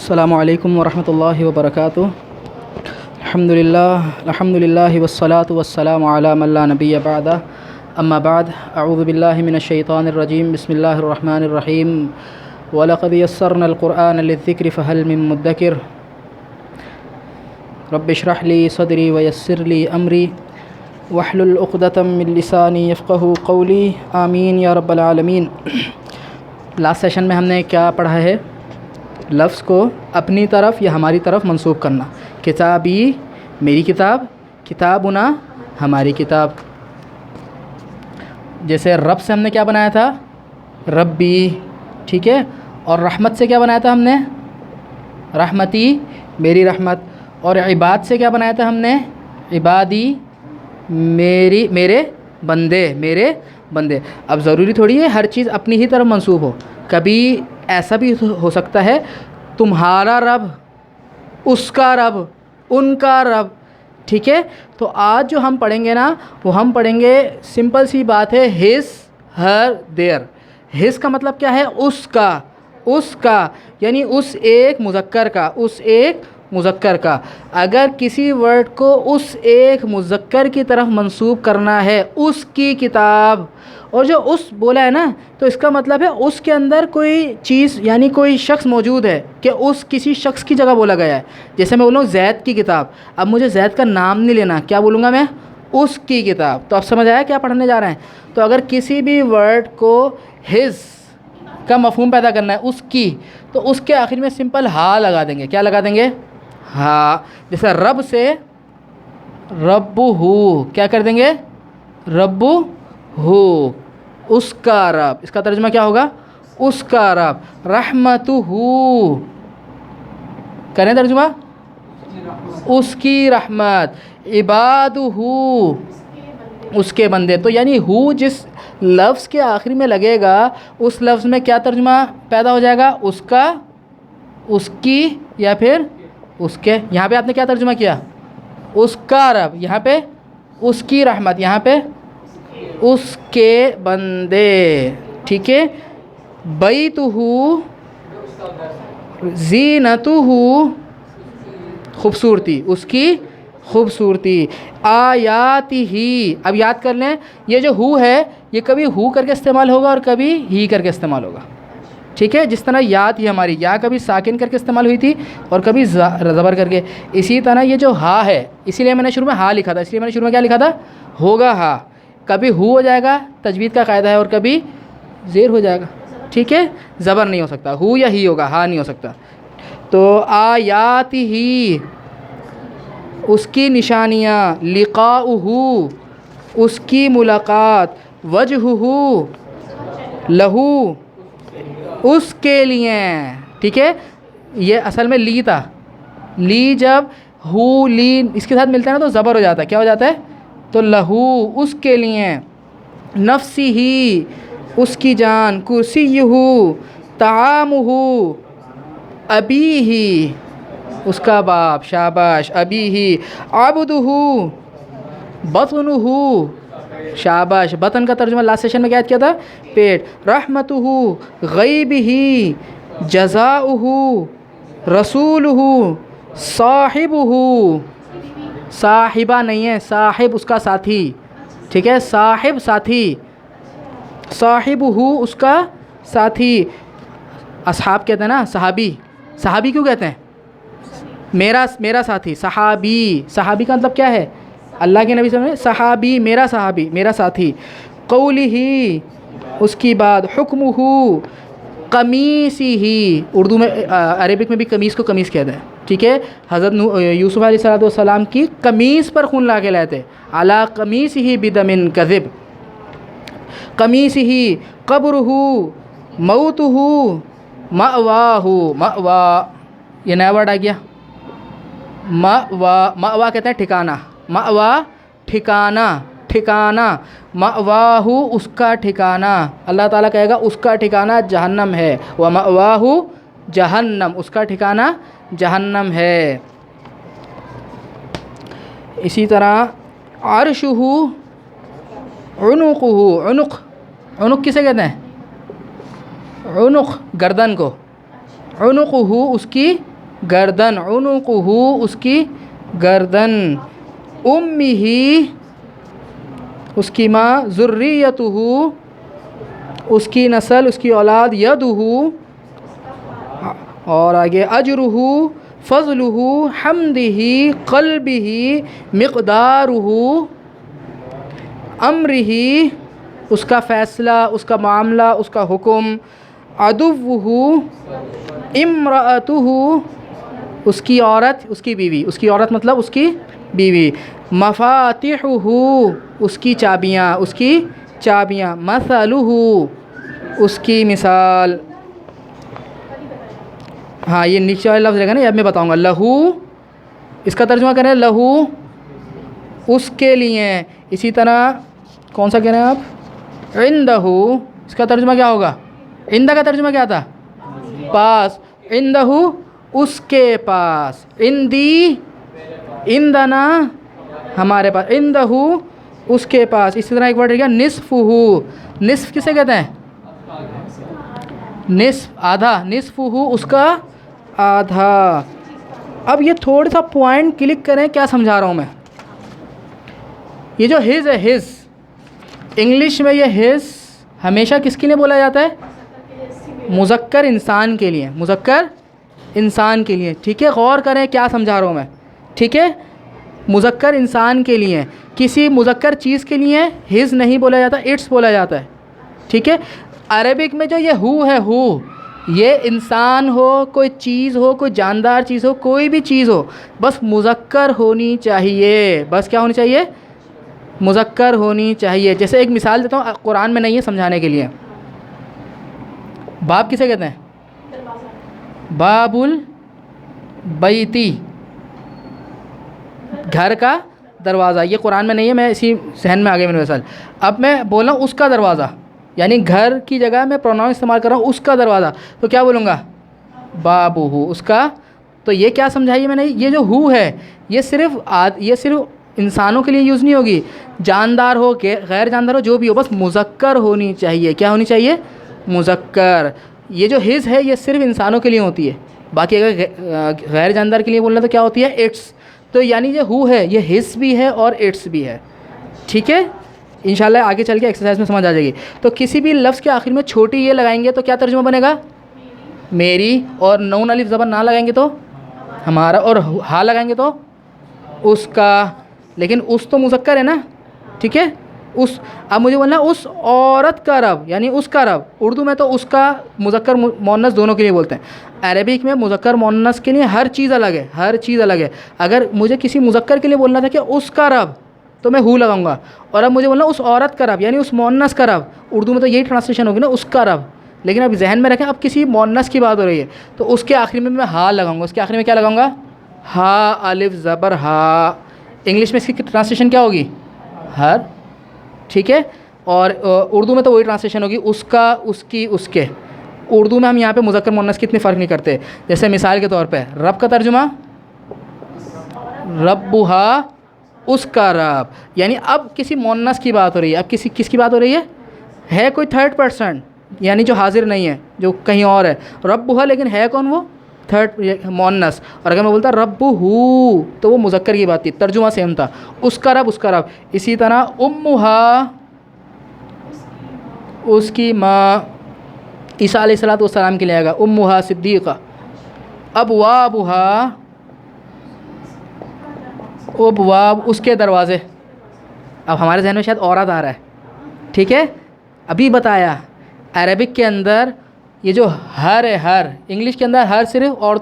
السلام علیکم ورحمۃ اللہ وبرکاتہ۔ الحمد للہ والصلاة والسلام علی من لا نبی بعدہ، اما بعد، اعوذ باللہ من الشیطان الرجیم، بسم اللہ الرحمن الرحیم۔ وَلَقَدْ يَسَّرْنَا الْقُرْآنَ لِلذِّكْرِ فَهَلْ مِن مُدَّكِرٍ رب اشرح لي صدری ویسر لي امری واحلل عقدۃ من لسانی یفقهوا قولی، آمین یا رب العالمین۔ لاسٹ سیشن میں ہم نے کیا پڑھا ہے؟ لفظ کو اپنی طرف یا ہماری طرف منسوب کرنا۔ کتابی میری کتاب، کتابنا ہماری کتاب۔ جیسے رب سے ہم نے کیا بنایا تھا؟ ربی، ٹھیک ہے۔ اور رحمت سے کیا بنایا تھا ہم نے؟ رحمتی، میری رحمت۔ اور عباد سے کیا بنایا تھا ہم نے؟ عبادی، میرے بندے، میرے بندے۔ اب ضروری تھوڑی ہے ہر چیز اپنی ہی طرف منسوب ہو، کبھی ایسا بھی ہو سکتا ہے تمہارا رب، اس کا رب، ان کا رب، ٹھیک ہے۔ تو آج جو ہم پڑھیں گے نا، وہ ہم پڑھیں گے، سمپل سی بات ہے، ہز، ہر، دیر۔ ہز کا مطلب کیا ہے؟ اس کا یعنی اس ایک مذکر کا، اس ایک مذکر کا۔ اگر کسی ورڈ کو اس ایک مذکر کی طرف منسوب کرنا ہے، اس کی کتاب، اور جو اس بولا ہے نا، تو اس کا مطلب ہے اس کے اندر کوئی چیز یعنی کوئی شخص موجود ہے، کہ اس کسی شخص کی جگہ بولا گیا ہے۔ جیسے میں بولوں زید کی کتاب، اب مجھے زید کا نام نہیں لینا، کیا بولوں گا میں؟ اس کی کتاب۔ تو اب سمجھ آیا کیا پڑھنے جا رہے ہیں؟ تو اگر کسی بھی ورڈ کو ہز کا مفہوم پیدا کرنا ہے، اس کی، تو اس کے آخر میں سمپل ہا لگا دیں گے۔ کیا لگا دیں گے؟ ہاں۔ جیسے رب سے رب ہو، کیا کر دیں گے؟ رب ہو، اس کا رب۔ اس کا ترجمہ کیا ہوگا؟ اس کا رب۔ رحمت ہو، کریں ترجمہ؟ اس کی رحمت۔ عباد ہو، اس کے بندے۔ تو یعنی ہو جس لفظ کے آخری میں لگے گا، اس لفظ میں کیا ترجمہ پیدا ہو جائے گا؟ اس کا، اس کی، یا پھر اس کے۔ یہاں پہ آپ نے کیا ترجمہ کیا؟ اس کا رب، یہاں پہ اس کی رحمت، یہاں پہ اس کے بندے، ٹھیک ہے۔ بیتہ، زینتہ، خوبصورتی، اس کی خوبصورتی۔ آیاتہ، اب یاد کر لیں، یہ جو ہو ہے، یہ کبھی ہو کر کے استعمال ہوگا اور کبھی ہی کر کے استعمال ہوگا، ٹھیک ہے۔ جس طرح یا تھی ہماری، یا کبھی ساکن کر کے استعمال ہوئی تھی اور کبھی زبر کر کے، اسی طرح یہ جو ہا ہے، اسی لیے میں نے شروع میں ہا لکھا تھا، اس لیے میں نے شروع میں کیا لکھا تھا؟ ہوگا ہا۔ کبھی ہو جائے گا، تجوید کا قاعدہ ہے، اور کبھی زیر ہو جائے گا، ٹھیک ہے۔ زبر نہیں ہو سکتا، ہو یا ہی ہوگا، ہا نہیں ہو سکتا۔ تو آیات ہی، اس کی نشانیاں، لقاؤہ، اس کی ملاقات، وجہہ، لہو، اس کے لیے، ٹھیک ہے۔ یہ اصل میں لی تھا، لی جب ہو لی اس کے ساتھ ملتا ہے نا تو زبر ہو جاتا ہے، کیا ہو جاتا ہے؟ تو لہو، اس کے لیے۔ نفسی ہی، اس کی جان۔ کرسیہ، طعامہ، ابی ہی، اس کا باپ، شاباش، ابی ہی۔ عبدہ، بطنہ، شاباش۔ بطن کا ترجمہ لاسٹ سیشن میں کیا کیا تھا؟ پیٹ۔ رحمتہ، غیب ہی، جزاؤہ، رسولہ، صاحبہ، صاحبہ نہیں ہے، صاحب اس کا ساتھی، ٹھیک ہے۔ صاحب، ساتھی۔ صاحبہ، اس کا ساتھی۔ اصحاب کہتے ہیں نا، صحابی، صحابی کیوں کہتے ہیں؟ میرا ساتھی، صحابی۔ صحابی کا مطلب کیا ہے؟ اللہ کے نبی صلی اللہ علیہ وسلم، صحابی، میرا صحابی، میرا ساتھی۔ قولہ، اس کی بات۔ حکمہ، قمیصہ، اردو میں، عربک میں بھی قمیص کو قمیص کہتے ہیں، ٹھیک ہے۔ حضرت یوسف علیہ السلام کی قمیص پر خون لا کے لائے تھے، علی قمیصہ بدم کذب۔ قمیصہ، قبرہ، موتہ، مأواہ، مأوا، یہ نیا ورڈ آ گیا، مأوا۔ مأوا کہتے ہیں ٹھکانہ، مأوا ٹھکانہ، ٹھکانہ۔ مأواہ، اس کا ٹھکانہ۔ اللہ تعالیٰ کہے گا اس کا ٹھکانہ جہنم ہے، ومأواہ جہنم، اس کا ٹھکانہ جہنم ہے۔ اسی طرح عرشہ، عنقہ، عنق کسے کہتے ہیں؟ عنق، گردن کو۔ عنقہ، اس کی گردن، عنقہ اس کی گردن، امہ اس کی ماں، ذریتہ اس کی نسل، اس کی اولاد، یدہ اور آگے اجرہ، فضلہ، حمدہ، قلبہ، مقدارہ، امرہ اس کا فیصلہ، اس کا معاملہ، اس کا حکم، عدوہ امرأتہ اس کی عورت، اس کی بیوی، اس کی عورت مطلب اس کی بیوی، مفاتحہ اس کی چابیاں، اس کی چابیاں، مثلہ اس کی مثال. ہاں یہ نیچے والا لفظ رہے گا نا، اب میں بتاؤں گا. لہو اس کا ترجمہ کریں، لہو اس کے لیے. اسی طرح کون سا کہہ رہے ہیں آپ؟ عندہ اس کا ترجمہ کیا ہوگا؟ عندہ کا ترجمہ کیا تھا؟ پاس. عندہ اس کے پاس، عندی عندنا ہمارے پاس، عندہ اس کے پاس. اسی طرح ایک ورڈ رہ گیا نصفہ. نصف کسے کہتے ہیں؟ نصف آدھا، نصفہ اس کا آدھا. اب یہ تھوڑا سا پوائنٹ کلک کریں، کیا سمجھا رہا ہوں میں. یہ جو ہز ہے، ہز انگلش میں یہ ہز ہمیشہ کس کے لیے بولا جاتا ہے؟ مذکر انسان کے لیے، مذکر انسان کے لیے. ٹھیک ہے، غور کریں کیا سمجھا رہا ہوں میں. ٹھیک ہے، مذکر انسان کے لیے. کسی مذکر چیز کے لیے ہز نہیں بولا جاتا، اٹس بولا جاتا ہے. ٹھیک ہے، عربک میں جو یہ ہو ہے، ہو یہ انسان ہو، کوئی چیز ہو، کوئی جاندار چیز ہو، کوئی بھی چیز ہو، بس مذکر ہونی چاہیے. بس کیا ہونی چاہیے؟ مذکر ہونی چاہیے. جیسے ایک مثال دیتا ہوں، قرآن میں نہیں ہے سمجھانے کے لیے. باب کسے کہتے ہیں؟ باب البیتی گھر کا دروازہ. یہ قرآن میں نہیں ہے، میں اسی ذہن میں آ گیا میرے مثال. اب میں بول رہا ہوں اس کا دروازہ، یعنی گھر کی جگہ میں پروناؤن استعمال کر رہا ہوں، اس کا دروازہ. تو کیا بولوں گا؟ بابہ اس کا. تو یہ کیا سمجھائیے میں نے، یہ جو ہو ہے یہ صرف انسانوں کے لیے یوز نہیں ہوگی، جاندار ہو کہ غیر جاندار ہو، جو بھی ہو، بس مذکر ہونی چاہیے. کیا ہونی چاہیے؟ مذکر. یہ جو ہز ہے یہ صرف انسانوں کے لیے ہوتی ہے، باقی اگر غیر جاندار کے لیے بولنا تو کیا ہوتی ہے؟ اٹس. تو یعنی یہ ہو ہے یہ ہز بھی ہے اور اٹس بھی ہے. ٹھیک ہے، انشاءاللہ آگے چل کے ایکسرسائز میں سمجھ آ جائے گی. تو کسی بھی لفظ کے آخر میں چھوٹی یہ لگائیں گے تو کیا ترجمہ بنے گا؟ میری. اور نون الف زبر نہ لگائیں گے تو ہمارا، اور ہا لگائیں گے تو اس کا. لیکن اس تو مذکر ہے نا. ٹھیک ہے، اس. اب مجھے بولنا اس عورت کا رب، یعنی اس کا رب. اردو میں تو اس کا مذکر مؤنث دونوں کے لیے بولتے ہیں. عربک میں مذکر مؤنث کے لیے ہر چیز الگ ہے، ہر چیز الگ ہے. اگر مجھے کسی مذکر کے لیے بولنا تھا کہ اس کا رب، تو میں ہو لگاؤں گا. اور اب مجھے بولنا اس عورت کا رب، یعنی اس مؤنث کا رب. اردو میں تو یہی ٹرانسلیشن ہوگی نا، اس کا رب. لیکن اب ذہن میں رکھیں، اب کسی مؤنث کی بات ہو رہی ہے تو اس کے آخری میں ہا لگاؤں گا. اس کے آخری میں کیا لگاؤں گا؟ ہا الف زبر ہا. انگلش میں اس کی ٹرانسلیشن کیا ہوگی؟ ہر. ٹھیک ہے، اور اردو میں تو وہی ٹرانسلیشن ہوگی، اس کا، اس کی، اس کے. اردو میں ہم یہاں پہ مذکر مؤنث کی اتنی فرق نہیں کرتے. جیسے مثال کے طور پہ رب کا ترجمہ ربھا اس کا رب. یعنی اب کسی مؤنث کی بات ہو رہی ہے. اب کس کی بات ہو رہی ہے کوئی تھرڈ پرسن، یعنی جو حاضر نہیں ہے، جو کہیں اور ہے. ربھا لیکن ہے کون؟ وہ تھرڈ مؤنث. اور اگر میں بولتا ربہ تو وہ مذکر کی بات تھی، ترجمہ سیم تھا، اس کا رب، اس کا رب. اسی طرح امہا اس کی ماں. عیسیٰ علیہ السلام کے لیے آئے گا امہا صدیقہ. ابوابہا ابواب اس کے دروازے. اب ہمارے ذہن میں شاید عورت آ رہا ہے. ٹھیک ہے، ابھی بتایا عربک کے اندر یہ جو ہر ہے، ہر انگلش کے اندر ہر صرف اور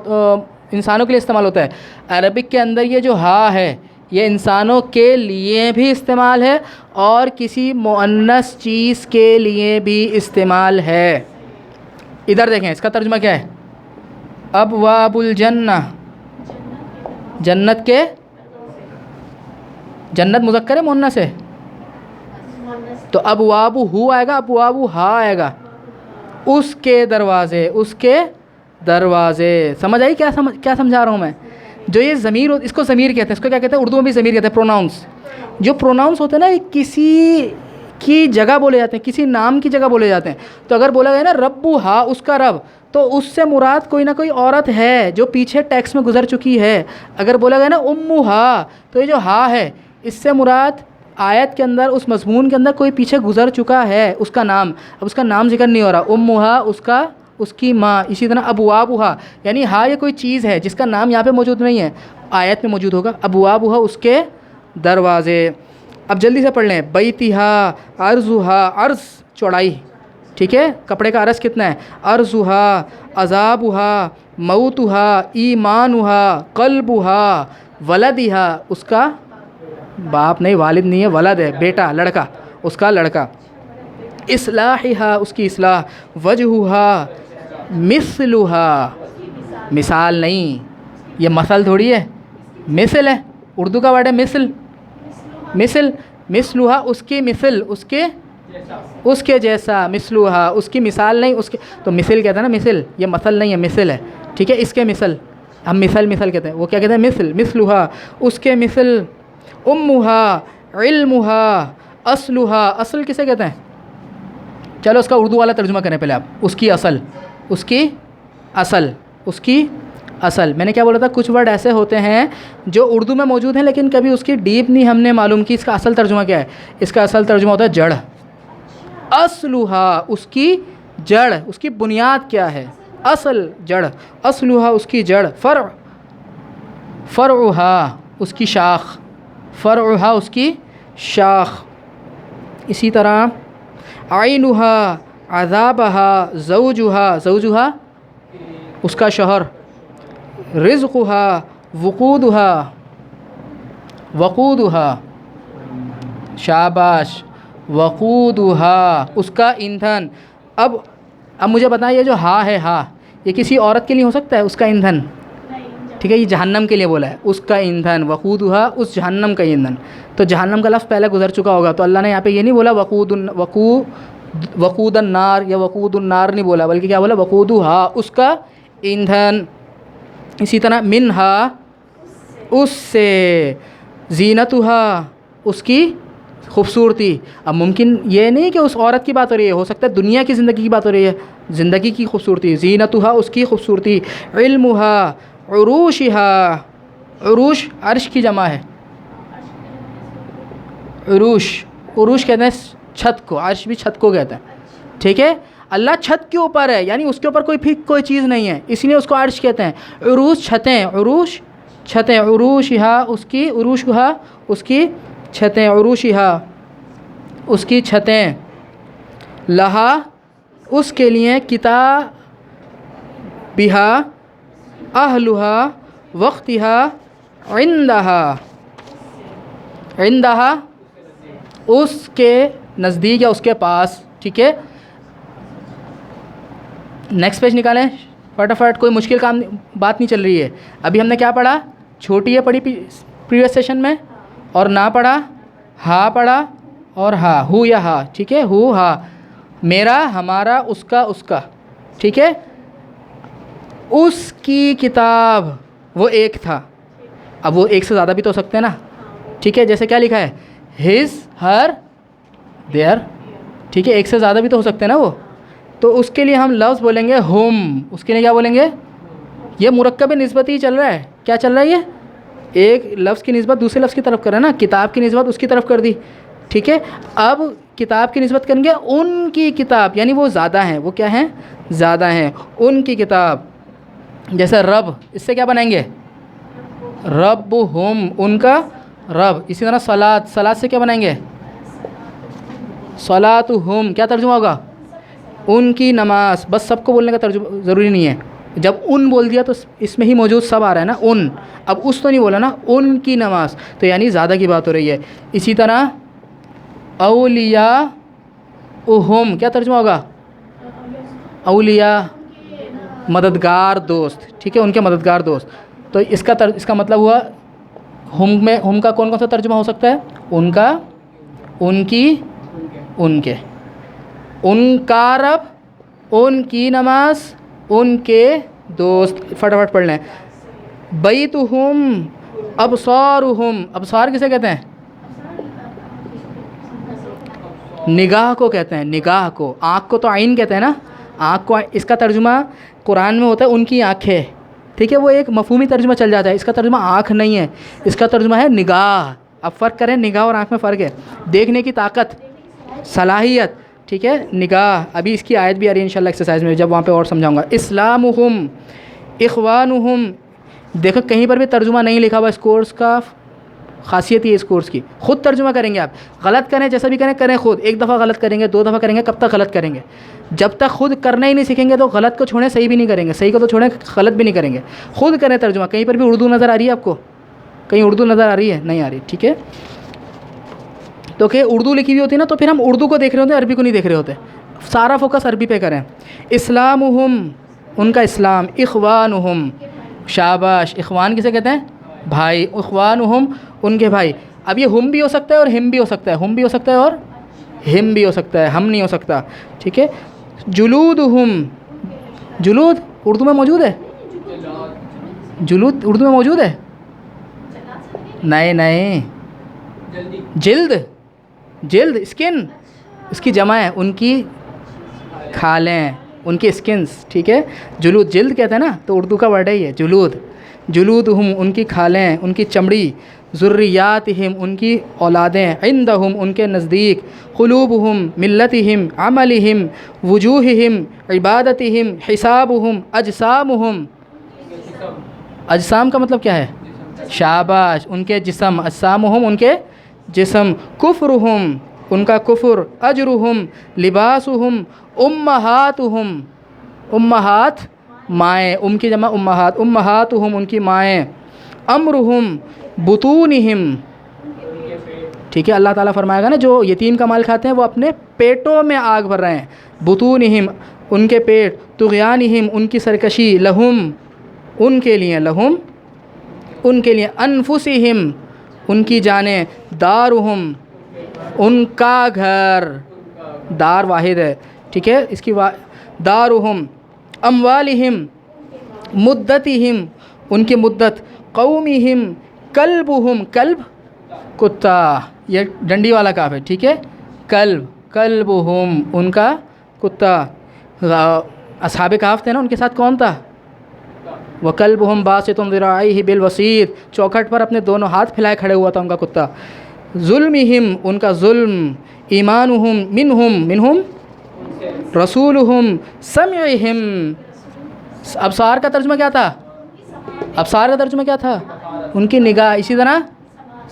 انسانوں کے لیے استعمال ہوتا ہے. عربک کے اندر یہ جو ہا ہے یہ انسانوں کے لیے بھی استعمال ہے اور کسی مؤنث چیز کے لیے بھی استعمال ہے. ادھر دیکھیں اس کا ترجمہ کیا ہے؟ ابواب الجنہ جنت کے. جنت مذکر ہے مؤنث ہے؟ تو ابواب ہو آئے گا، ابواب ہا آئے گا. اس کے دروازے، اس کے دروازے. سمجھ آئی کیا سمجھا رہا ہوں میں؟ جو یہ ضمیر، اس کو ضمیر کہتے ہیں. اس کو کیا کہتے ہیں؟ اردو میں بھی ضمیر کہتے ہیں، پروناؤنس. جو پروناؤنس ہوتے ہیں نا، کی جگہ بولے جاتے ہیں، کسی نام کی جگہ بولے جاتے ہیں. تو اگر بولا گیا نا ربو ہا، اس کا رب، تو اس سے مراد کوئی نہ کوئی عورت ہے جو پیچھے ٹیکسٹ میں گزر چکی ہے. اگر بولا گیا نا امو ہا، تو یہ جو ہا ہے اس سے مراد آیت کے اندر اس مضمون کے اندر کوئی پیچھے گزر چکا ہے اس کا نام. اب اس کا نام ذکر نہیں ہو رہا. امو ہا اس کی ماں. اسی طرح ابوابہا، یعنی ہا یہ کوئی چیز ہے جس کا نام یہاں پہ موجود نہیں ہے، آیت میں موجود ہوگا. ابوابہا اس کے دروازے. اب جلدی سے پڑھ لیں. بیتہا، عرضہا، عرض چوڑائی، ٹھیک ہے، کپڑے کا عرض کتنا ہے. عرضہا، عذابہا، موتہا، ایمانہا، قلبہا، ولدہا، اس کا باپ نہیں، والد نہیں ہے، ولد ہے، بیٹا، لڑکا، اس کا لڑکا. اصلاحہا، اس کی اصلاح. وجہہا، مثلہا، مثال نہیں، یہ مثل تھوڑی ہے، مثل ہے، اردو کا ورڈ ہے مثل. مثل، مثلہا، اس کی مثل، اس کے جیسا. مثلہا، اس کی مثال نہیں، اس کے. تو مثل کہتے ہیں نا، مثل، یہ مثل نہیں ہے، مثل ہے، ٹھیک ہے. اس کے مثل، ہم مثل کہتے ہیں، وہ کیا کہتے ہیں، مثل. مثلہا، اس کے مثل. امہا، علمہا، اصلہا، اصل کسے کہتے ہیں. چلو اس کا اردو والا ترجمہ کریں پہلے آپ. اس کی اصل، اس کی اصل، اس کی اصل. میں نے کیا بولا تھا، کچھ ورڈ ایسے ہوتے ہیں جو اردو میں موجود ہیں لیکن کبھی اس کی ڈیپ نہیں ہم نے معلوم کی اس کا اصل ترجمہ کیا ہے. اس کا اصل ترجمہ ہوتا ہے جڑ. اصلہا، اس کی جڑ، اس کی بنیاد کیا ہے. اصل، جڑ. اصلہا، اس کی جڑ. فرعہا، اس کی شاخ. فرعہا، اس کی شاخ. اسی طرح عینہا، عذابہا، زوجہا، اس کا شوہر. رزقہا، وقودہا، شاباش، وقودہا، اس کا ایندھن. اب مجھے بتائیں، یہ جو ہا ہے، ہا یہ کسی عورت کے لیے ہو سکتا ہے اس کا ایندھن، ٹھیک ہے، یہ جہنم کے لیے بولا ہے، اس کا ایندھن. وقودہا، اس جہنم کا ایندھن. تو جہنم کا لفظ پہلے گزر چکا ہوگا، تو اللہ نے یہاں پہ یہ نہیں بولا وقود النار یا وقود النار نہیں بولا، بلکہ کیا بولا، وقودہا، اس کا ایندھن. اسی طرح منہا، اس سے. زینتہا، اس کی خوبصورتی. اب ممکن یہ نہیں کہ اس عورت کی بات ہو رہی ہے، ہو سکتا ہے دنیا کی زندگی کی بات ہو رہی ہے، زندگی کی خوبصورتی. زینتہا، اس کی خوبصورتی. علمہا، عروشہا، عروش عرش کی جمع ہے. عروش کہتے ہیں چھت کو، عرش بھی چھت کو کہتے ہیں، ٹھیک ہے. اللہ چھت کے اوپر ہے، یعنی اس کے اوپر کوئی چیز نہیں ہے، اس لیے اس کو عرش کہتے ہیں. عروش چھتیں، عروش چھتیں. عروشہا، اس کی. عروشہا، اس کی چھتیں. عروشہا، اس کی چھتیں. لہا، اس کے لیے. کتابہا، اہلہا، وقتہا. عندہا، اس کے نزدیک یا اس کے پاس، ٹھیک ہے. نیکسٹ پیج نکالیں فٹافٹ، کوئی مشکل بات نہیں چل رہی ہے. ابھی ہم نے کیا پڑھا، چھوٹی ہے پڑھی پریویس سیشن میں، اور نہ پڑھا، ہا پڑھا، اور ہا، ہو یا ہا، ٹھیک ہے. ہو، ہا، میرا، ہمارا، اس کا، ٹھیک ہے. اس کی کتاب، وہ ایک تھا. اب وہ ایک سے زیادہ بھی تو ہو سکتے ہیں نا، ٹھیک ہے. جیسے کیا لکھا ہے، ہز، ہر، دیئر، ٹھیک ہے. ایک سے زیادہ بھی تو ہو سکتے ہیں نا وہ. تو اس کے لیے ہم لفظ بولیں گے ہم. اس کے لیے کیا بولیں گے، یہ مرکب نسبت ہی چل رہا ہے. کیا چل رہا ہے، یہ ایک لفظ کی نسبت دوسرے لفظ کی طرف کر رہا ہے نا. کتاب کی نسبت اس کی طرف کر دی، ٹھیک ہے. اب کتاب کی نسبت کریں گے ان کی کتاب، یعنی وہ زیادہ ہیں. وہ کیا ہیں، زیادہ ہیں. ان کی کتاب. جیسے رب، اس سے کیا بنائیں گے، رب ہم، ان کا رب. اسی طرح صلاۃ سے کیا بنائیں گے، صلاۃ ہم. کیا ترجمہ ہوگا، ان کی نماز. بس سب کو بولنے کا ترجمہ ضروری نہیں ہے. جب ان بول دیا تو اس میں ہی موجود سب آ رہا ہے نا، ان. اب اس تو نہیں بولا نا، ان کی نماز، تو یعنی زیادہ کی بات ہو رہی ہے. اسی طرح اولیاء ہم، کیا ترجمہ ہوگا، اولیاء، مددگار دوست، ٹھیک ہے، ان کے مددگار دوست. تو اس کا مطلب ہوا ہم میں، ہم کا کون کون سا ترجمہ ہو سکتا ہے، ان کا، ان کی، ان کے. ان کا رب، ان کی نماز، ان کے دوست. فٹافٹ پڑھ لیں. بیتہم، ابصارہم. ابصار کسے کہتے ہیں، نگاہ کو کہتے ہیں، نگاہ کو. آنکھ کو تو عین کہتے ہیں نا، آنکھ کو. اس کا ترجمہ قرآن میں ہوتا ہے ان کی آنکھیں، ٹھیک ہے، وہ ایک مفہومی ترجمہ چل جاتا ہے. اس کا ترجمہ آنکھ نہیں ہے، اس کا ترجمہ ہے نگاہ. اب فرق کریں، نگاہ اور آنکھ میں فرق ہے. دیکھنے کی طاقت، صلاحیت، ٹھیک ہے، نگاہ. ابھی اس کی آیت بھی آ رہی ہے انشاءاللہ ایکسرسائز میں، جب وہاں پہ اور سمجھاؤں گا. اسلامہم اخوانہم. دیکھو کہیں پر بھی ترجمہ نہیں لکھا ہوا. اس کورس کا خاصیت یہ اس کورس کی، خود ترجمہ کریں گے آپ. غلط کریں، جیسا بھی کریں خود. ایک دفعہ غلط کریں گے، 2 دفعہ کریں گے، کب تک غلط کریں گے؟ جب تک خود کرنا ہی نہیں سیکھیں گے تو غلط کو چھوڑیں، صحیح بھی نہیں کریں گے. صحیح کو تو چھوڑیں، غلط بھی نہیں کریں گے. خود کریں ترجمہ. کہیں پر بھی اردو نظر آ رہی ہے آپ کو؟ کہیں اردو نظر آ رہی ہے؟ نہیں آ رہی، ٹھیک ہے. تو کہ اردو لکھی ہوئی ہوتی ہے نا، تو پھر ہم اردو کو دیکھ رہے ہوتے ہیں، عربی کو نہیں دیکھ رہے ہوتے. سارا فوکس عربی پہ کریں. اسلامہم ان کا اسلام، اخوانہم شاباش. اخوان کسے کہتے ہیں؟ بھائی. اخوانہم ان کے بھائی. اب یہ ہم بھی ہو سکتا ہے اور ہم بھی ہو سکتا ہے. ہم بھی ہو سکتا ہے اور ہم بھی ہو سکتا ہے، ہم نہیں ہو سکتا، ٹھیک ہے. جلودہم. جلود اردو میں موجود ہے؟ جلود اردو میں موجود ہے؟ نہیں. جلد، جلد اسکن، اس کی جمع ہے. ان کی کھالیں، ان کی اسکنس، ٹھیک ہے. جلود جلد کہتے ہیں نا، تو اردو کا ورڈ ہے یہ جلود. جلودہم ان کی کھالیں، ان کی چمڑی. ذریاتہم ان کی اولادیں. عندہم ان کے نزدیک. قلوبہم ملتہم عملہم وجوہہم عبادتہم حسابہم اجسامہم. اجسام کا مطلب کیا ہے؟ شاباش. ان کے جسم. اجسامہم ان کے جسم. کفرہم ان کا کفر. اجرہم لباسہم. امہاتہم امہات مائیں، ام کی جمع امہات. امہاتہم ان کی مائیں. امرہم بطونہم، ٹھیک ہے. اللہ تعالیٰ فرمائے گا نا جو یتیم کا مال کھاتے ہیں وہ اپنے پیٹوں میں آگ بھر رہے ہیں. بطونہم ان کے پیٹ. طغیانہم ان کی سرکشی. لہم ان کے لیے. لہم ان کے لیے. انفسہم ان کی جانیں. دارہم ان کا گھر. دار واحد ہے، ٹھیک ہے. اس کی دارہم. اموالہم مدتہم ان کی مدت. قومہم کلبہم. کلب کتا، یہ ڈنڈی والا کاف ہے، ٹھیک ہے. کلب. کلبہم ان کا کتا. اصحاب کہف تھے نا، ان کے ساتھ کون تھا؟ وَكَلْبُهُمْ بَاسِطٌ ذِرَاعَيْهِ بِالْوَسِيدِ. چوکھٹ پر اپنے دونوں ہاتھ پھیلائے کھڑے ہوا تھا ان کا کتا. ظلمہم ان کا ظلم. ایمانہم منہم رسولہم. سمعہم. ابصار کا ترجمہ کیا تھا؟ ابصار کا ترجمہ کیا تھا؟ ان کی نگاہ. اسی طرح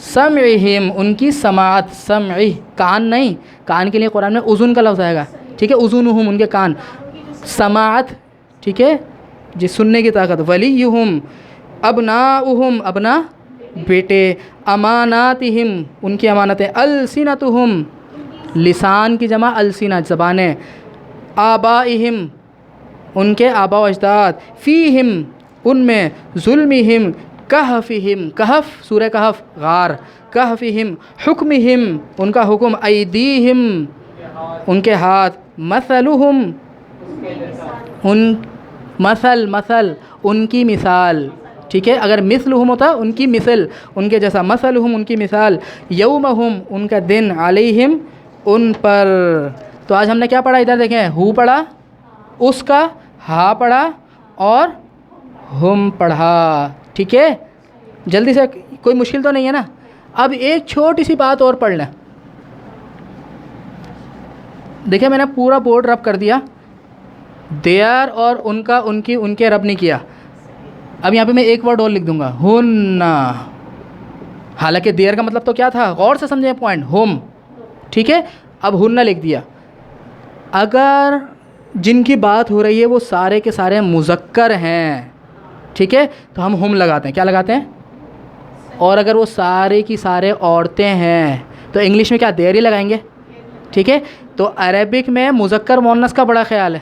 سمعہم ان کی سماعت. سمعی کان نہیں، کان کے لیے قرآن میں اذن کا لفظ آئے گا، ٹھیک ہے. اذنہم ان کے کان. سماعت، ٹھیک ہے، جس سننے کی طاقت. ولیہم ابناؤہم ابنا بیٹے. اماناتہم ان کی امانتیں. السنتہم لسان کی جمع السنہ زبانیں. آبائہم ان کے آبا و اجداد. فیہم ان میں. ظلمہم کہفہم. کہف سورہ کہف غار. کہفہم. حکمہم ان کا حکم. ایدیہم ان کے ہاتھ. مثلہم ان مثل ان کی مثال، ٹھیک ہے. اگر مثلہم ہوتا ان کی مثل، ان کے جیسا. مثلہم ان کی مثال. یومہم ان کا دن. علیہم ان پر. تو آج ہم نے کیا پڑھا؟ ادھر دیکھیں، ہو پڑھا، اس کا ہا پڑھا اور ہم پڑھا، ٹھیک ہے. جلدی سے، کوئی مشکل تو نہیں ہے نا. اب ایک چھوٹی سی بات اور پڑھ لیں. دیکھیں میں نے پورا بورڈ رب کر دیا. دیار اور ان کا ان کی ان کے رب نہیں کیا. اب یہاں پہ میں ایک ورڈ اور لکھ دوں گا، ہن. حالانکہ دیار کا مطلب تو کیا تھا؟ غور سے سمجھیں پوائنٹ. ہم، ٹھیک ہے. اب ہن لکھ دیا. اگر جن کی بات ہو رہی ہے وہ سارے کے سارے مذکر ہیں، ٹھیک ہے، تو ہم لگاتے ہیں. کیا لگاتے ہیں؟ اور اگر وہ سارے کی سارے عورتیں ہیں تو انگلش میں کیا دیر ہی لگائیں گے، ٹھیک ہے. تو عربک میں مذکر مؤنث کا بڑا خیال ہے.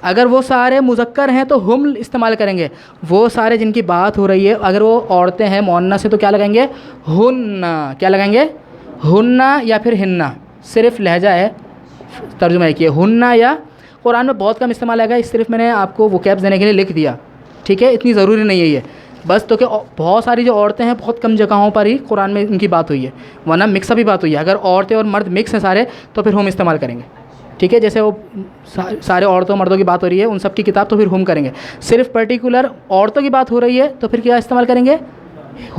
اگر وہ سارے مذکر ہیں تو ہم استعمال کریں گے. وہ سارے جن کی بات ہو رہی ہے اگر وہ عورتیں ہیں مؤنث سے تو کیا لگائیں گے؟ ہن. کیا لگائیں گے؟ ہن یا پھر ہننا. صرف لہجہ ہے، ترجمہ ہے کہ ہن یا. قرآن میں بہت کم استعمال آئے گا، اس صرف میں نے آپ کو وکیبز دینے کے لیے لکھ دیا، ٹھیک ہے. اتنی ضروری نہیں ہے یہ. بس تو کہ بہت ساری جو عورتیں ہیں بہت کم جگہوں پر ہی قرآن میں ان کی بات ہوئی ہے، ورنہ مکس ابھی بات ہوئی ہے. اگر عورتیں اور مرد مکس ہیں سارے تو پھر ہم استعمال کریں گے. ٹھیک ہے، جیسے وہ سارے عورتوں مردوں کی بات ہو رہی ہے ان سب کی کتاب تو پھر ہم کریں گے. صرف پرٹیکولر عورتوں کی بات ہو رہی ہے تو پھر کیا استعمال کریں گے؟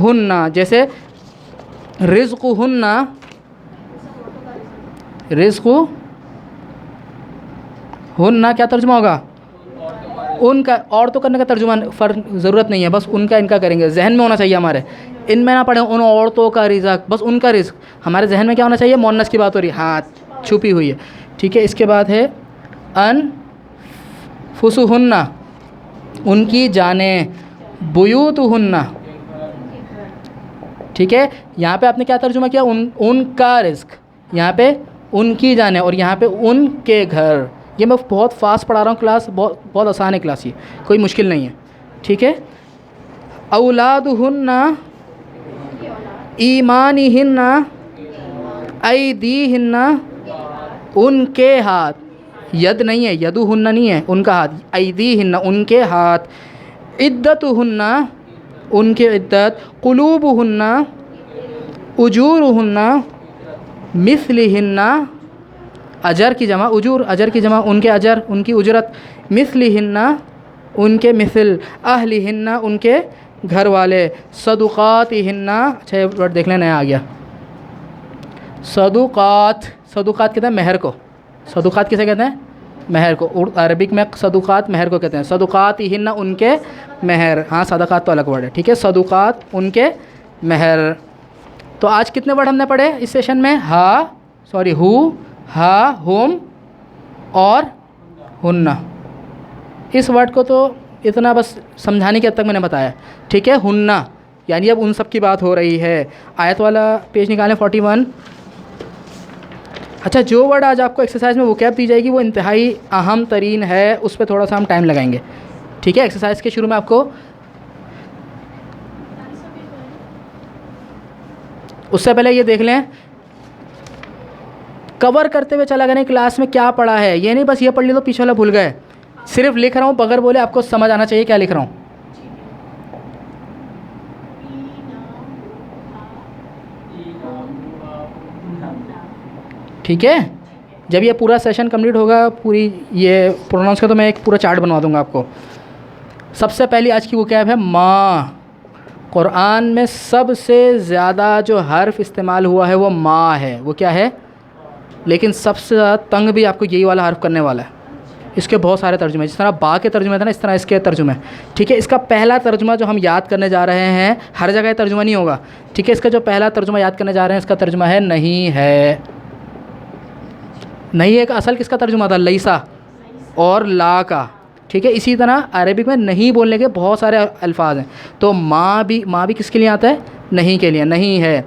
ہن. جیسے رزق ہن، رزق ہن کیا ترجمہ ہوگا؟ ان کا. عورتوں کرنے کا ترجمہ ضرورت نہیں ہے، بس ان کا ان کا کریں گے. ذہن میں ہونا چاہیے ہمارے، ان میں نہ پڑھیں ان عورتوں کا رزق، بس ان کا رزق. ہمارے ذہن میں کیا ہونا چاہیے؟ مؤنث کی بات ہو رہی ہے، ہاں چھپی ہوئی ہے. ٹھیک ہے، اس کے بعد ہے انفسہن، ان کی جانیں. بیوتہن. ٹھیک ہے، یہاں پہ آپ نے کیا ترجمہ کیا؟ ان کا رزق. یہاں پہ ان کی جانیں اور یہاں پہ ان کے گھر. یہ میں بہت فاسٹ پڑھا رہا ہوں کلاس، بہت آسان ہے کلاس، یہ کوئی مشکل نہیں ہے. ٹھیک ہے. اولادہن ایمانہن ایدیہن، ان کے ہاتھ. ید نہیں ہے، یدہن نہیں ہے، ان کا ہاتھ. ایدیہن ان کے ہاتھ. عدتہن ان کی عدت. قلوبہن اجورہن مثلہن، اجر کی جمع اجور، اجر کی جمع ان کے اجر، ان کی اجرت. مثلہن ان کے مثل. اہلہن ان کے گھر والے. صدقاتہن، اچھا یہ ورڈ دیکھ لیں نیا آ گیا. صدقات، صدقات کہتے ہیں مہر کو. صدقات کسے کہتے ہیں؟ مہر کو. عربک میں صدقات مہر کو کہتے ہیں. صدقاتہن ان کے مہر. ہاں صدقات تو الگ ورڈ ہے. ٹھیک ہے، صدقات ان کے مہر. تو آج کتنے ورڈ ہم نے پڑھے اس سیشن میں؟ ہو، ہا، ہم اور ہن. اس ورڈ کو تو اتنا بس سمجھانے کے حد تک میں نے بتایا. ٹھیک ہے، ہن یعنی اب ان سب کی بات ہو رہی ہے. آیت والا پیج نکالیں 41. اچھا، جو ورڈ آج آپ کو ایکسرسائز میں وکیب دی جائے گی وہ انتہائی اہم ترین ہے، اس پہ تھوڑا سا ہم ٹائم لگائیں گے. ٹھیک ہے، ایکسرسائز کے شروع میں آپ کو اس سے پہلے یہ دیکھ لیں، کور کرتے ہوئے چلا کریں کلاس میں کیا پڑھا ہے. یہ نہیں بس یہ پڑھ لی تو پیچھے والا بھول گئے. صرف لکھ رہا ہوں بغیر بولے، آپ کو سمجھ آنا چاہیے کیا لکھ رہا ہوں. ٹھیک ہے، جب یہ پورا سیشن کمپلیٹ ہوگا، پوری یہ پروناؤنس کا، تو میں ایک پورا چارٹ بنوا دوں گا آپ کو. سب سے پہلی آج کی وکیب ہے ماں. قرآن میں سب سے زیادہ جو حرف استعمال ہوا ہے وہ ماں ہے. وہ کیا ہے؟ لیکن سب سے زیادہ تنگ بھی آپ کو یہی والا حرف کرنے والا ہے. اس کے بہت سارے ترجمے، جس طرح با کے ترجمے تھے نا، اس طرح اس کے ترجمے. ٹھیک ہے، اس کا پہلا ترجمہ جو ہم یاد کرنے جا رہے ہیں، ہر جگہ ترجمہ نہیں ہوگا. ٹھیک ہے، اس کا جو پہلا ترجمہ یاد کرنے جا رہے ہیں، اس کا ترجمہ ہے نہیں ہے. نہیں ہے کا اصل کس کا ترجمہ تھا؟ لیسا اور لا کا. ٹھیک ہے، اسی طرح عربک میں نہیں بولنے کے بہت سارے الفاظ ہیں. تو ماں بھی کس کے لیے آتا ہے؟ نہیں کے لیے. نہیں ہے.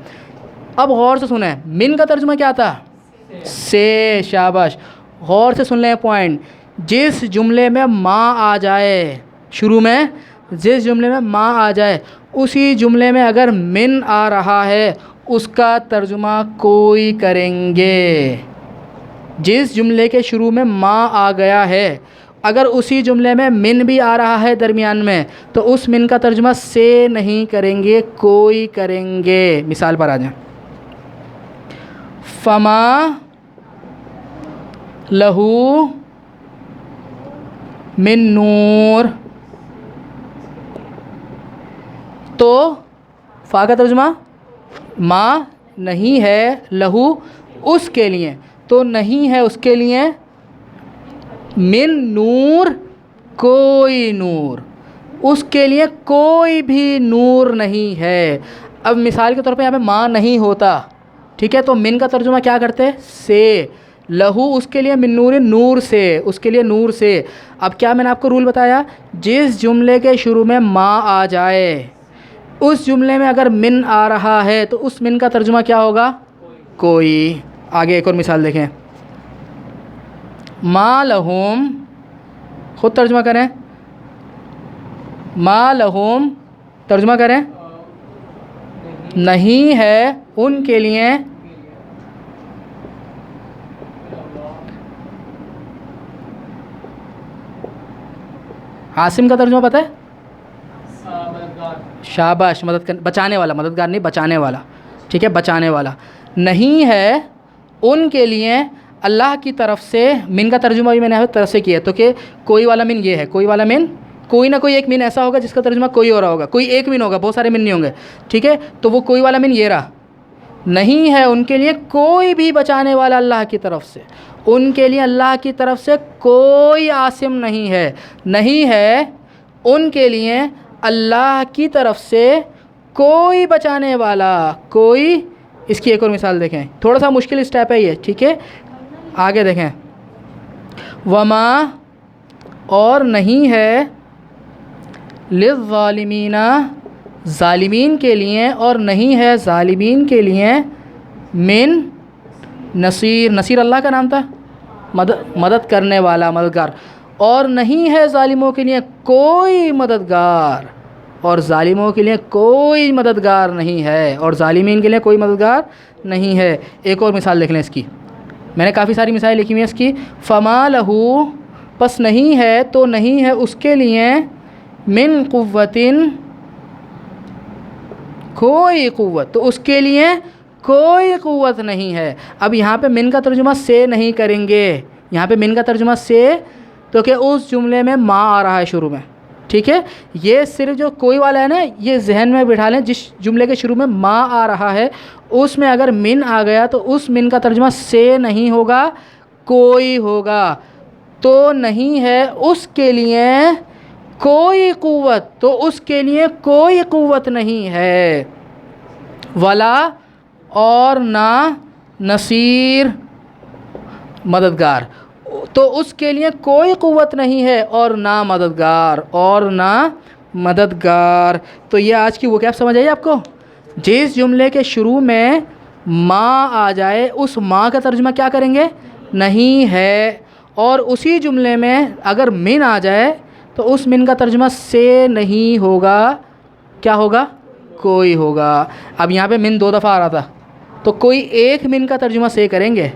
اب غور سے سنیں، من کا ترجمہ کیا تھا؟ سے. شاباش، غور سے سن لیں پوائنٹ. جس جملے میں ماں آ جائے شروع میں، جس جملے میں ماں آ جائے، اسی جملے میں اگر من آ رہا ہے اس کا ترجمہ کوئی کریں گے. جس جملے کے شروع میں ماں آ گیا ہے، اگر اسی جملے میں من بھی آ رہا ہے درمیان میں، تو اس من کا ترجمہ سے نہیں کریں گے، کوئی کریں گے. مثال پر آ جائیں. فما لہو من نور. تو فا کا ترجمہ ماں نہیں ہے، لہو اس کے لیے، تو نہیں ہے اس کے لیے، من نور کوئی نور، اس کے لیے کوئی بھی نور نہیں ہے. اب مثال کے طور پہ یہاں پہ ماں نہیں ہوتا، ٹھیک ہے، تو من کا ترجمہ کیا کرتے؟ سے. لہو اس کے لیے، من نور نور سے، اس کے لیے نور سے. اب کیا میں نے آپ کو رول بتایا؟ جس جملے کے شروع میں ماں آ جائے، اس جملے میں اگر من آ رہا ہے تو اس من کا ترجمہ کیا ہوگا؟ کوئی. آگے ایک اور مثال دیکھیں. ما لہم، خود ترجمہ کریں. ما لہم ترجمہ کریں. نہیں ہے ان کے لیے عاصم کا ترجمہ پتہ ہے؟ شاباش، بچانے والا، مددگار نہیں، بچانے والا، ٹھیک ہے، بچانے والا نہیں ہے ان کے لیے اللہ کی طرف سے۔ من کا ترجمہ بھی میں نے طرف سے کیا ہے، تو کہ کوئی والا من یہ ہے، کوئی والا من، کوئی نہ کوئی ایک من ایسا ہوگا جس کا ترجمہ کوئی اور ہوگا، کوئی ایک من ہوگا، بہت سارے من نہیں ہوں گے، ٹھیک ہے، تو وہ کوئی والا من یہ رہا، نہیں ہے ان کے لیے کوئی بھی بچانے والا اللہ کی طرف سے، ان کے لیے اللہ کی طرف سے کوئی عاصم نہیں ہے، نہیں ہے ان کے لیے اللہ کی طرف سے کوئی بچانے والا، کوئی۔ اس کی ایک اور مثال دیکھیں، تھوڑا سا مشکل اسٹیپ ہے یہ، ٹھیک ہے، آگے دیکھیں، وما، اور نہیں ہے، للظالمین، ظالمین کے لیے، اور نہیں ہے ظالمین کے لیے، من نصیر، نصیر اللہ کا نام تھا، مدد کرنے والا، مددگار، اور نہیں ہے ظالموں کے لیے کوئی مددگار، اور ظالموں کے لیے کوئی مددگار نہیں ہے، اور ظالمین کے لیے کوئی مددگار نہیں ہے۔ ایک اور مثال دیکھ لیں اس کی، میں نے کافی ساری مثالیں لکھی ہوئی ہیں اس کی، فما لہو، پس نہیں ہے، تو نہیں ہے اس کے لیے، من قوتن، کوئی قوت، تو اس کے لیے کوئی قوت نہیں ہے۔ اب یہاں پہ من کا ترجمہ سے نہیں کریں گے، یہاں پہ من کا ترجمہ سے، تو کہ اس جملے میں ما آ رہا ہے شروع میں، ٹھیک ہے، یہ صرف جو کوئی والا ہے نا، یہ ذہن میں بٹھا لیں، جس جملے کے شروع میں ما آ رہا ہے اس میں اگر من آ گیا تو اس من کا ترجمہ سے نہیں ہوگا، کوئی ہوگا، تو نہیں ہے اس کے لیے کوئی قوت، تو اس کے لیے کوئی قوت نہیں ہے، ولا، اور نہ، نصیر، مددگار، تو اس کے لیے کوئی قوت نہیں ہے، اور نہ مددگار، اور نہ مددگار۔ تو یہ آج کی وکیب سمجھ آئی آپ کو؟ جس جملے کے شروع میں ما آ جائے اس ما کا ترجمہ کیا کریں گے؟ نہیں ہے، اور اسی جملے میں اگر من آ جائے تو اس من کا ترجمہ سے نہیں ہوگا، کیا ہوگا؟ کوئی ہوگا۔ اب یہاں پہ من 2 دفعہ آ رہا تھا، تو کوئی ایک من کا ترجمہ سے کریں گے،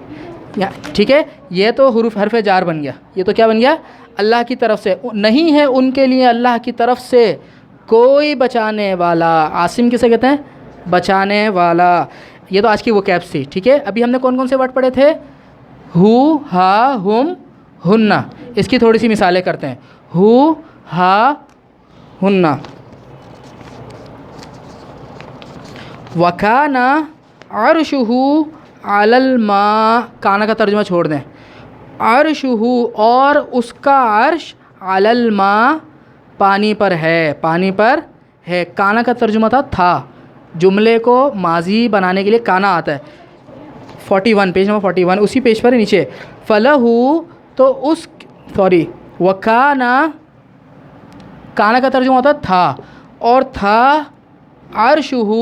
ٹھیک ہے، یہ تو حرف جار بن گیا، یہ تو کیا بن گیا؟ اللہ کی طرف سے، نہیں ہے ان کے لیے اللہ کی طرف سے کوئی بچانے والا، عاصم کسے کہتے ہیں؟ بچانے والا۔ یہ تو آج کی وکیب تھی، ٹھیک ہے، ابھی ہم نے کون کون سے ورڈ پڑھے تھے؟ ہو، ہا، ہم، ہننا، اس کی تھوڑی سی مثالیں کرتے ہیں، ہو، ہا، ہننا۔ وَكَانَ عَرْشُهُ عَلَى الْمَاءِ، کانا کا ترجمہ چھوڑ دیں، عرشہ، اور اس کا عرش، علی الماء، پانی پر ہے، پانی پر ہے، کانا کا ترجمہ تھا، جملے کو ماضی بنانے کے لیے کانا آتا ہے، 41 پیج نمبر 41 اسی پیج پر نیچے، فلہ، تو اس، سوری، وکانا، کانا کا ترجمہ ہوتا تھا، اور تھا، عرشہ،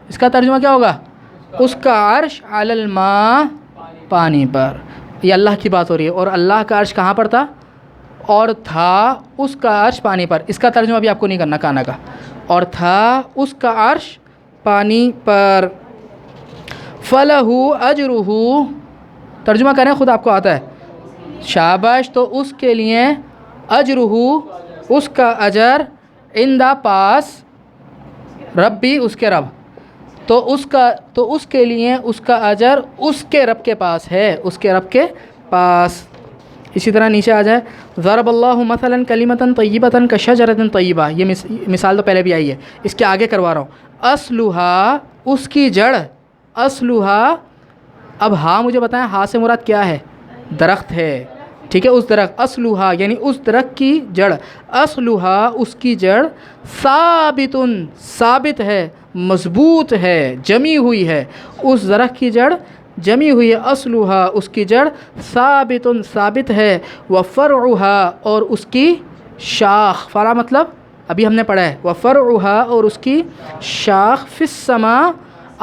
اس کا ترجمہ کیا ہوگا؟ اس کا عرش، علی الماء، پانی پر، یہ اللہ کی بات ہو رہی ہے، اور اللہ کا عرش کہاں پر تھا؟ اور تھا اس کا عرش پانی پر، اس کا ترجمہ بھی آپ کو نہیں کرنا کانا کا، اور تھا اس کا عرش پانی پر، فلہ اجرہ، ترجمہ کریں خود آپ کو آتا ہے، شاباش، تو اس کے لیے، اجرہ، اس کا اجر، عندہ، پاس، ربی، اس کے رب، تو اس کے لیے اس کا اجر اس کے رب کے پاس ہے، اس کے رب کے پاس۔ اسی طرح نیچے آ جائے، ضرب اللہ مثلا کلمۃ طیبۃ کشجرۃ طیبہ، یہ مثال تو پہلے بھی آئی ہے، اس کے آگے کروا رہا ہوں، اصلھا، اس کی جڑ، اصلھا، اب ہاں مجھے بتائیں ہاں سے مراد کیا ہے؟ درخت ہے، ٹھیک ہے، اس درخت، اصلھا یعنی اس درخت کی جڑ، اصلھا، اس کی جڑ، ثابت، ثابت ہے، مضبوط ہے، جمی ہوئی ہے، اس درخت کی جڑ جمی ہوئی ہے، اصلھا، اس کی جڑ، ثابت، ثابت ہے، وفرعھا، اور اس کی شاخ، فرع مطلب ابھی ہم نے پڑھا ہے، وفرعھا، اور اس کی شاخ، فی السماء،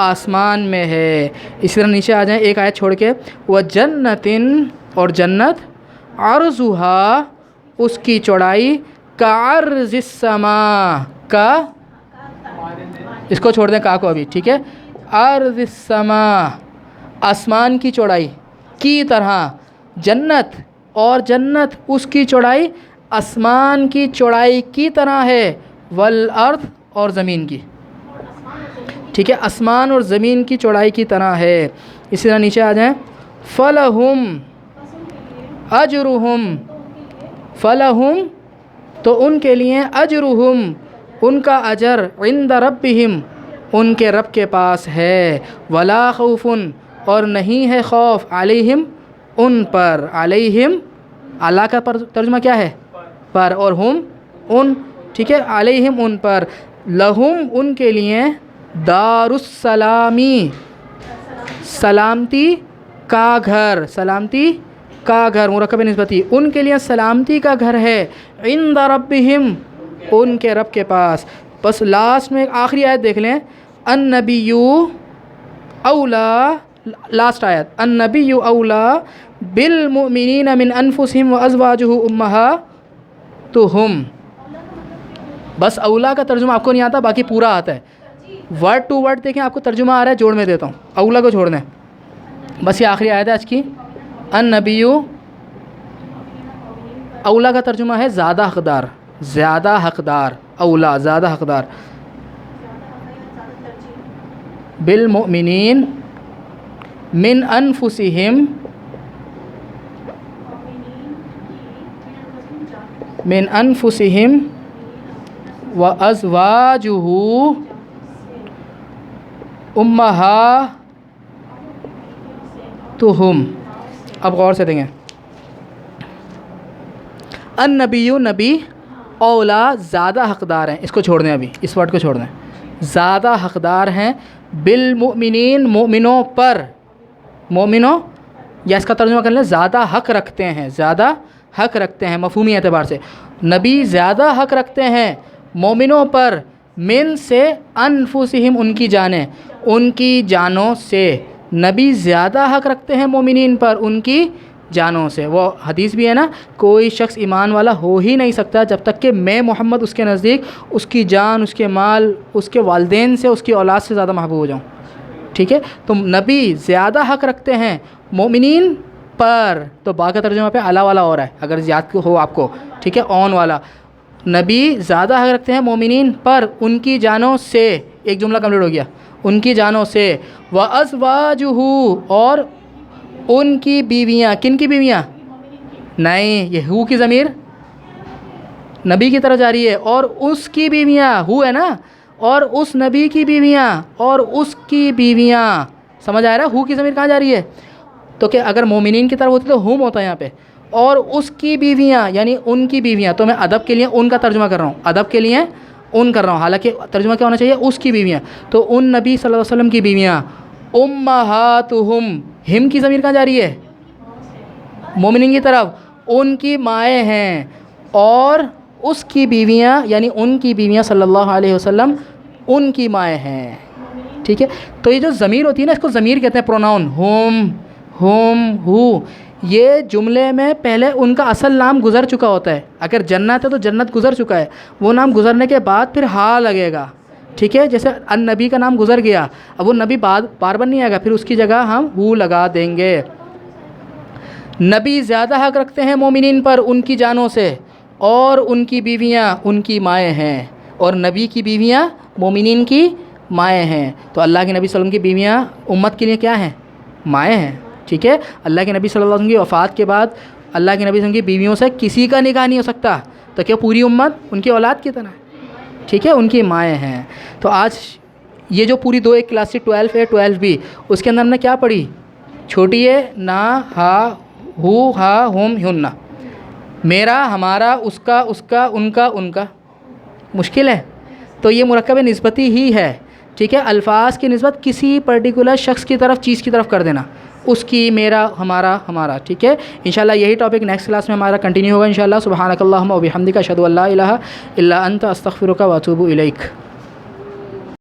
آسمان میں ہے۔ اسی طرح نیچے آ جائیں ایک آیت چھوڑ کے، وجنۃ، اور جنت، عرضھا، اس کی چوڑائی، کعرض السماء، کا، اس کو چھوڑ دیں کا کو ابھی، ٹھیک ہے، عرض السماء، آسمان کی چوڑائی کی طرح، جنت، اور جنت اس کی چوڑائی آسمان کی چوڑائی کی طرح ہے، والارض، اور زمین کی، ٹھیک ہے، آسمان اور زمین کی چوڑائی کی طرح ہے۔ اسی طرح نیچے آ جائیں، فَلَهُمْ أَجْرُهُمْ، فَلَهُمْ تو ان کے لیے، أَجْرُهُمْ ان کا اجر، عند ربهم ان کے رب کے پاس ہے، وَلَا خَوْفٌ اور نہیں ہے خوف، علیہم ان پر، علیہم اللہ کا ترجمہ کیا ہے؟ پر، اور ہم ان، ٹھیک ہے، علیہم ان پر، لہم ان کے لیے، دار السلامی سلامتی کا گھر، سلامتی کا گھر مرکب نسبتی، ان کے لیے سلامتی کا گھر ہے، عند ربہم ان کے رب کے پاس۔ بس لاسٹ میں ایک آخری آیت دیکھ لیں، النبی اولا، لاسٹ آیت، النبی اولا بالمؤمنین من انفسہم وازواجہ امہاتہم۔ بس اولا کا ترجمہ آپ کو نہیں آتا، باقی پورا آتا ہے، ورڈ ٹو ورڈ دیکھیں، آپ کو ترجمہ آ رہا ہے، جوڑ میں دیتا ہوں، اولا کو چھوڑ دیں، بس یہ آخری آیت ہے آج کی۔ النبی اولا کا ترجمہ ہے زیادہ حقدار، زیادہ حقدار، اولا زیادہ حقدار، بالمؤمنین من انفسہم، من انفسہم وازواجہ امہاتہم۔ اب غور سے دیں گے، النبی نبی، اولا زیادہ حقدار ہیں، اس کو چھوڑ دیں، ابھی اس ورڈ کو چھوڑ دیں، زیادہ حقدار ہیں، بالمؤمنین مومنوں پر، مومنوں، یا اس کا ترجمہ کر لیں زیادہ حق رکھتے ہیں، زیادہ حق رکھتے ہیں مفہومی اعتبار سے، نبی زیادہ حق رکھتے ہیں مومنوں پر، من سے، انفسہم ان کی جانیں، ان کی جانوں سے، نبی زیادہ حق رکھتے ہیں مومنین پر ان کی جانوں سے۔ وہ حدیث بھی ہے نا، کوئی شخص ایمان والا ہو ہی نہیں سکتا جب تک کہ میں محمد اس کے نزدیک اس کی جان، اس کے مال، اس کے والدین سے، اس کی اولاد سے زیادہ محبوب ہو جاؤں، ٹھیک ہے۔ تو نبی زیادہ حق رکھتے ہیں مومنین پر، تو با کا ترجمہ پہ اعلیٰ والا ہو رہا ہے اگر یاد ہو آپ کو، ٹھیک ہے، اون والا، نبی زیادہ حق رکھتے ہیں مومنین پر ان کی جانوں سے، ایک جملہ کمپلیٹ ہو گیا، ان کی جانوں سے، وَأَزْوَاجُهُ اور ان کی بیویاں، کن کی بیویاں؟ نہیں، یہ ہو کی ضمیر نبی کی طرف جا رہی ہے، اور اس کی بیویاں، ہو ہے نا، اور اس نبی کی بیویاں، اور اس کی بیویاں، سمجھ آ رہا ہے ہو کی ضمیر کہاں جا رہی ہے؟ تو کہ اگر مومنین کی طرف ہوتی تو ہم ہوتا ہے یہاں پہ، اور اس کی بیویاں یعنی ان کی بیویاں، تو میں ادب کے لیے ان کا ترجمہ کر رہا ہوں، ادب کے لیے ان کر رہا ہوں، حالانکہ ترجمہ کیا ہونا چاہیے؟ اس کی بیویاں، تو ان نبی صلی اللہ علیہ وسلم کی بیویاں، امہاتہم، ہم کی ضمیر کہاں جا رہی ہے؟ مومنین کی طرف، ان کی مائیں ہیں، اور اس کی بیویاں یعنی ان کی بیویاں صلی اللہ علیہ وسلم ان کی مائیں ہیں، ٹھیک ہے۔ تو یہ جو ضمیر ہوتی ہے نا، اس کو ضمیر کہتے ہیں، پروناؤن، ہم، ہو، یہ جملے میں پہلے ان کا اصل نام گزر چکا ہوتا ہے، اگر جنت ہے تو جنت گزر چکا ہے، وہ نام گزرنے کے بعد پھر ہا لگے گا، ٹھیک ہے، جیسے النبی کا نام گزر گیا، اب وہ نبی بار بار نہیں آئے گا، پھر اس کی جگہ ہم ہو لگا دیں گے۔ نبی زیادہ حق رکھتے ہیں مومنین پر ان کی جانوں سے، اور ان کی بیویاں ان کی مائیں ہیں، اور نبی کی بیویاں مومنین کی مائیں ہیں، تو اللہ کے نبی صلی اللہ علیہ وسلم کی بیویاں امت کے لیے کیا ہیں؟ مائیں ہیں، ٹھیک ہے۔ اللہ کے نبی صلی اللہ علیہ وسلم کی وفات کے بعد اللہ کے نبی صلی اللہ علیہ وسلم کی بیویوں سے کسی کا نکاح نہیں ہو سکتا، تو کیا پوری امت ان کی اولاد کی طرح ہے، ٹھیک ہے، ان کی مائیں ہیں۔ تو آج یہ جو پوری دو ایک کلاس 12A 12B، اس کے اندر ہم نے کیا پڑھی؟ چھوٹی ہے نا، ہا، ہو، ہا، ہم، ہن، میرا، ہمارا، اس کا، ان کا، ان کا، مشکل ہے، تو یہ مرکب نسبتی ہی ہے، ٹھیک ہے۔ الفاظ کی نسبت کسی پرٹیکولر شخص کی طرف، چیز کی طرف کر دینا، اس کی، میرا، ہمارا، ٹھیک ہے۔ انشاءاللہ یہی ٹاپک نیکسٹ کلاس میں ہمارا کنٹینیو ہوگا انشاءاللہ۔ سبحانک اللہم و بحمدک، اشہدو ان لا الہ الا انت، استغفرک و اتوب الیک۔